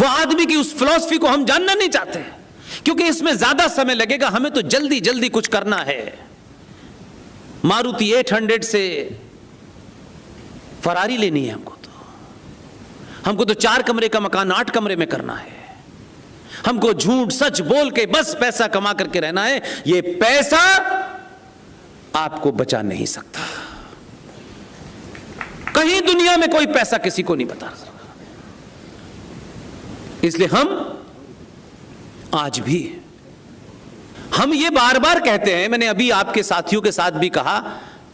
आदमी की उस फिलॉसफी को हम जानना नहीं चाहते, क्योंकि इसमें ज्यादा समय लगेगा, हमें तो जल्दी जल्दी कुछ करना है। मारुति 800 से फरारी लेनी है हमको तो 4 कमरे का मकान 8 कमरे में करना है। हमको झूठ सच बोल के बस पैसा कमा करके रहना है। ये पैसा आपको बचा नहीं सकता। कहीं दुनिया में कोई पैसा किसी को नहीं बता सकता। इसलिए हम आज भी हम ये बार बार कहते हैं, मैंने अभी आपके साथियों के साथ भी कहा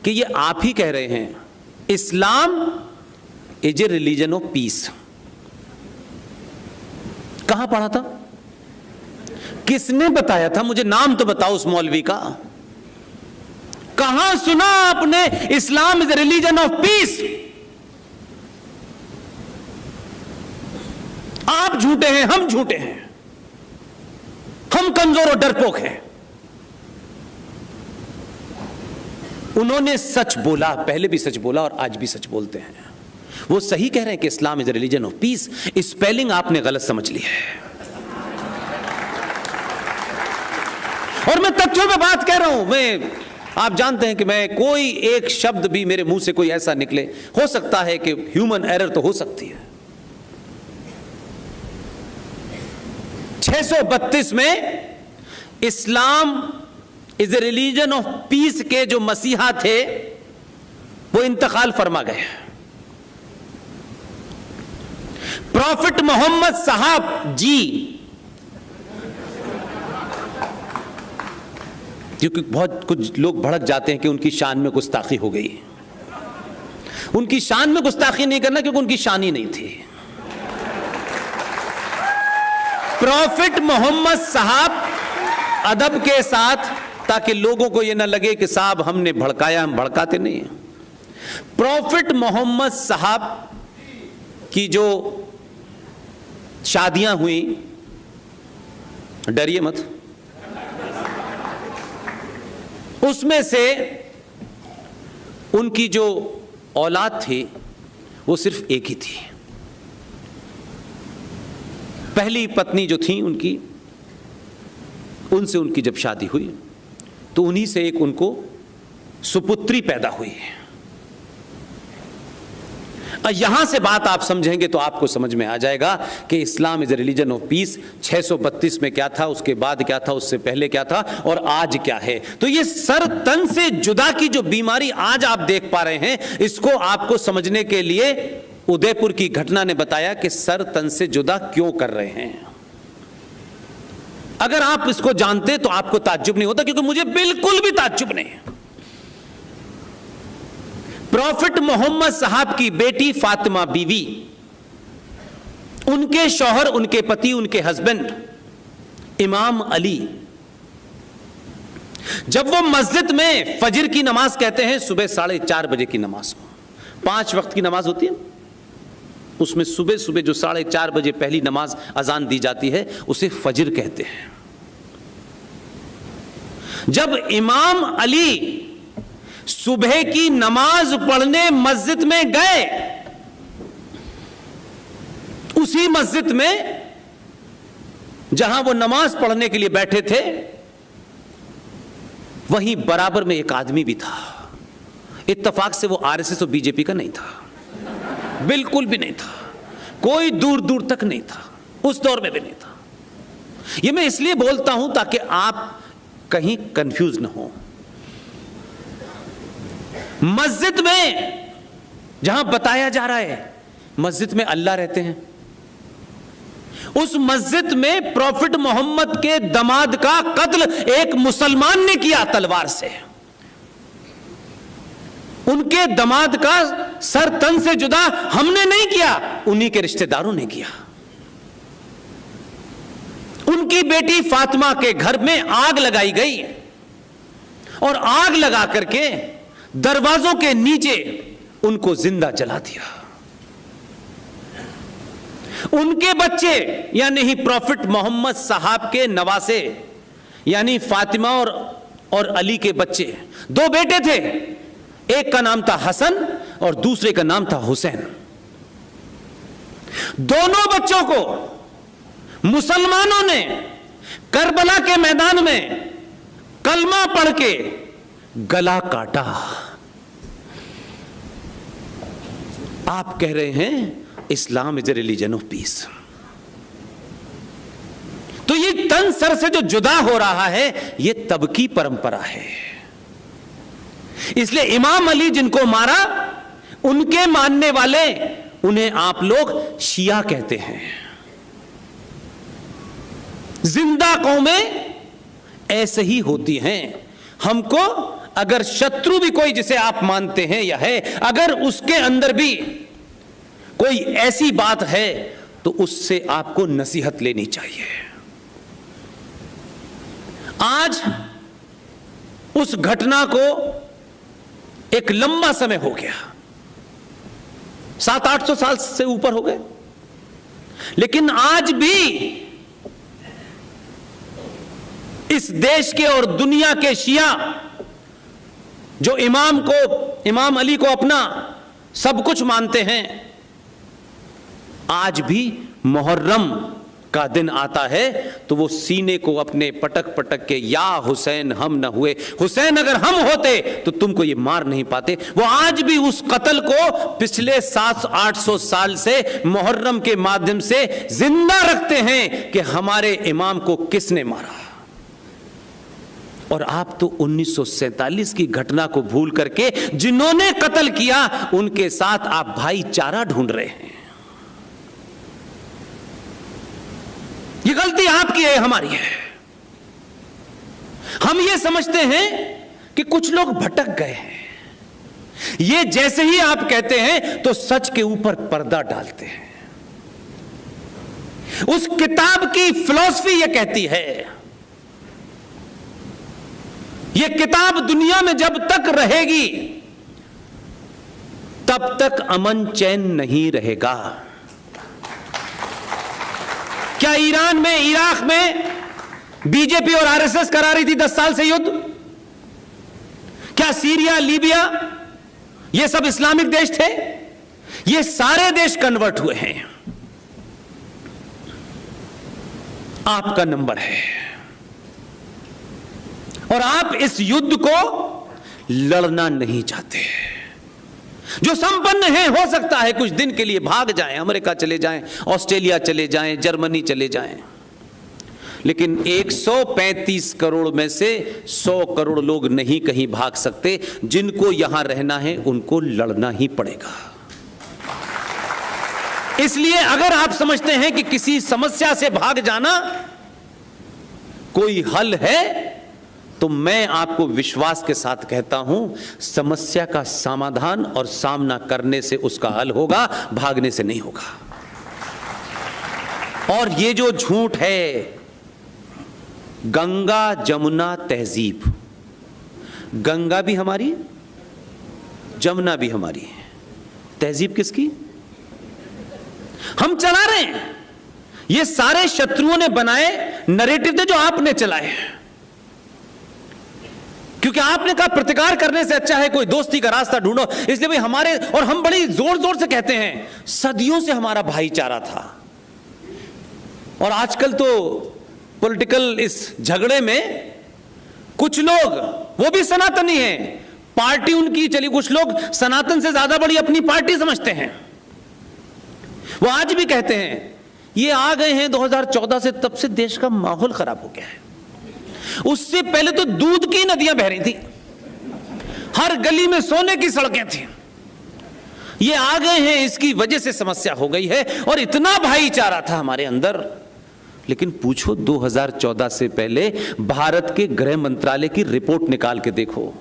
कि ये आप ही कह रहे हैं, Islam is a religion of peace. कहां पढ़ा था? किसने बताया था? मुझे नाम तो बताओ उस मौलवी का। कहां सुना आपने Islam is a religion of peace? आप झूठे हैं, हम झूठे हैं, हम कमजोर और डरपोक हैं। उन्होंने सच बोला, पहले भी सच बोला और आज भी सच बोलते हैं। वो सही कह रहे हैं कि Islam is a religion of peace. Spelling आपने गलत समझ ली है, और मैं तथ्यों पे बात कह रहा हूं। आप जानते हैं कि मैं कोई एक शब्द भी मेरे मुंह से कोई ऐसा निकले, हो सकता है कि ह्यूमन एरर तो हो सकती है। 632 में Islam is a religion of peace के जो मसीहा थे वो इंतकाल फरमा गए। प्रॉफिट मोहम्मद साहब जी, क्योंकि बहुत कुछ लोग भड़क जाते हैं कि उनकी शान में गुस्ताखी हो गई। उनकी शान में गुस्ताखी नहीं करना, क्योंकि उनकी शान ही नहीं थी। प्रॉफिट मोहम्मद साहब अदब के साथ, ताकि लोगों को यह ना लगे कि साहब हमने भड़काया, हम भड़काते नहीं हैं। प्रॉफिट मोहम्मद साहब की जो शादियां हुई, डरिए मत, उसमें से उनकी जो औलाद थी वो सिर्फ एक ही थी। पहली पत्नी जो थी उनकी, उनसे उनकी जब शादी हुई तो उन्हीं से एक उनको सुपुत्री पैदा हुई। यहां से बात आप समझेंगे तो आपको समझ में आ जाएगा कि Islam is a religion of peace. 632 में क्या था, उसके बाद क्या था, उससे पहले क्या था और आज क्या है। तो ये सर तन से जुदा की जो बीमारी आज आप देख पा रहे हैं, इसको आपको समझने के लिए उदयपुर की घटना ने बताया कि सर तन से जुदा क्यों कर रहे हैं। अगर आप इसको जानते तो आपको ताज्जुब नहीं होता, क्योंकि मुझे बिल्कुल भी ताज्जुब नहीं है। प्रॉफिट मोहम्मद साहब की बेटी फातिमा बीवी, उनके शौहर, उनके पति, उनके हस्बैंड इमाम अली, जब वो मस्जिद में फजर की नमाज कहते हैं, सुबह 4:30 बजे की नमाज, 5 वक्त की नमाज होती है, उसमें सुबह सुबह जो 4:30 बजे पहली नमाज अजान दी जाती है उसे फजर कहते हैं। जब इमाम अली सुबह की नमाज पढ़ने मस्जिद में गए, उसी मस्जिद में जहां वो नमाज पढ़ने के लिए बैठे थे, वहीं बराबर में एक आदमी भी था। इत्तेफाक से वो आरएसएस और बीजेपी का नहीं था, बिल्कुल भी नहीं था, कोई दूर दूर तक नहीं था, उस दौर में भी नहीं था। ये मैं इसलिए बोलता हूं ताकि आप कहीं कंफ्यूज ना हो। मस्जिद में जहां बताया जा रहा है, मस्जिद में अल्लाह रहते हैं, उस मस्जिद में प्रॉफिट मोहम्मद के दामाद का कत्ल एक मुसलमान ने किया तलवार से। उनके दामाद का सर तन से जुदा हमने नहीं किया, उन्हीं के रिश्तेदारों ने किया। उनकी बेटी फातिमा के घर में आग लगाई गई और आग लगा करके दरवाजों के नीचे उनको जिंदा जला दिया। उनके बच्चे यानी ही प्रॉफिट मोहम्मद साहब के नवासे यानी फातिमा और अली के बच्चे, 2 बेटे थे, एक का नाम था हसन और दूसरे का नाम था हुसैन। दोनों बच्चों को मुसलमानों ने करबला के मैदान में कलमा पढ़ के गला काटा। आप कह रहे हैं Islam is a religion of peace. तो ये तन सर से जो जुदा हो रहा है ये तब की परंपरा है। इसलिए इमाम अली जिनको मारा, उनके मानने वाले, उन्हें आप लोग शिया कहते हैं। जिंदा कौमें ऐसे ही होती हैं। हमको अगर शत्रु भी कोई जिसे आप मानते हैं या है, अगर उसके अंदर भी कोई ऐसी बात है तो उससे आपको नसीहत लेनी चाहिए। आज उस घटना को एक लंबा समय हो गया, 700-800 साल से ऊपर हो गए, लेकिन आज भी इस देश के और दुनिया के शिया जो इमाम अली को अपना सब कुछ मानते हैं, आज भी मुहर्रम का दिन आता है तो वो सीने को अपने पटक पटक के, या हुसैन हम न हुए, हुसैन अगर हम होते तो तुमको ये मार नहीं पाते। वो आज भी उस कत्ल को पिछले 700-800 साल से मुहर्रम के माध्यम से जिंदा रखते हैं कि हमारे इमाम को किसने मारा। और आप तो 1947 की घटना को भूल करके जिन्होंने कत्ल किया उनके साथ आप भाईचारा ढूंढ रहे हैं। ये गलती आपकी है, हमारी है। हम ये समझते हैं कि कुछ लोग भटक गए हैं। ये जैसे ही आप कहते हैं तो सच के ऊपर पर्दा डालते हैं। उस किताब की फिलॉसफी ये कहती है, ये किताब दुनिया में जब तक रहेगी तब तक अमन चैन नहीं रहेगा। क्या ईरान में, इराक में बीजेपी और आरएसएस करा रही थी 10 साल से युद्ध? क्या सीरिया, लीबिया ये सब इस्लामिक देश थे? ये सारे देश कन्वर्ट हुए हैं। आपका नंबर है और आप इस युद्ध को लड़ना नहीं चाहते। जो संपन्न हैं, हो सकता है कुछ दिन के लिए भाग जाएं, अमेरिका चले जाएं, ऑस्ट्रेलिया चले जाएं, जर्मनी चले जाएं, लेकिन 135 करोड़ में से 100 करोड़ लोग नहीं कहीं भाग सकते। जिनको यहां रहना है उनको लड़ना ही पड़ेगा। इसलिए अगर आप समझते हैं कि किसी समस्या से भाग जाना कोई हल है, तो मैं आपको विश्वास के साथ कहता हूं, समस्या का समाधान और सामना करने से उसका हल होगा, भागने से नहीं होगा। और ये जो झूठ है, गंगा जमुना तहजीब, गंगा भी हमारी, जमुना भी हमारी, तहजीब किसकी? हम चला रहे हैं। ये सारे शत्रुओं ने बनाए नैरेटिव थे जो आपने चलाए, क्योंकि आपने कहा प्रतिकार करने से अच्छा है कोई दोस्ती का रास्ता ढूंढो। इसलिए भाई हमारे, और हम बड़ी जोर जोर से कहते हैं, सदियों से हमारा भाईचारा था। और आजकल तो पॉलिटिकल इस झगड़े में कुछ लोग, वो भी सनातनी हैं, पार्टी उनकी चली, कुछ लोग सनातन से ज्यादा बड़ी अपनी पार्टी समझते हैं। वो आज भी कहते हैं ये आ गए हैं 2014 से, तब से देश का माहौल खराब हो गया है। उससे पहले तो दूध की नदियां बह रही थी, हर गली में सोने की सड़कें थी। ये आ गए हैं, इसकी वजह से समस्या हो गई है। और इतना भाईचारा था हमारे अंदर, लेकिन पूछो 2014 से पहले भारत के गृह मंत्रालय की रिपोर्ट निकाल के देखो,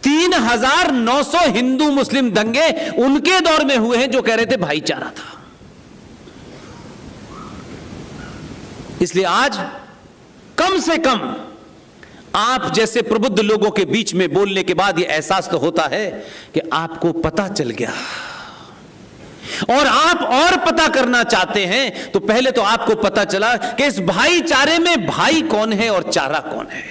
3900 हिंदू मुस्लिम दंगे उनके दौर में हुए हैं जो कह रहे थे भाईचारा था। इसलिए आज कम से कम आप जैसे प्रबुद्ध लोगों के बीच में बोलने के बाद यह एहसास तो होता है कि आपको पता चल गया, और आप और पता करना चाहते हैं तो पहले तो आपको पता चला कि इस भाईचारे में भाई कौन है और चारा कौन है।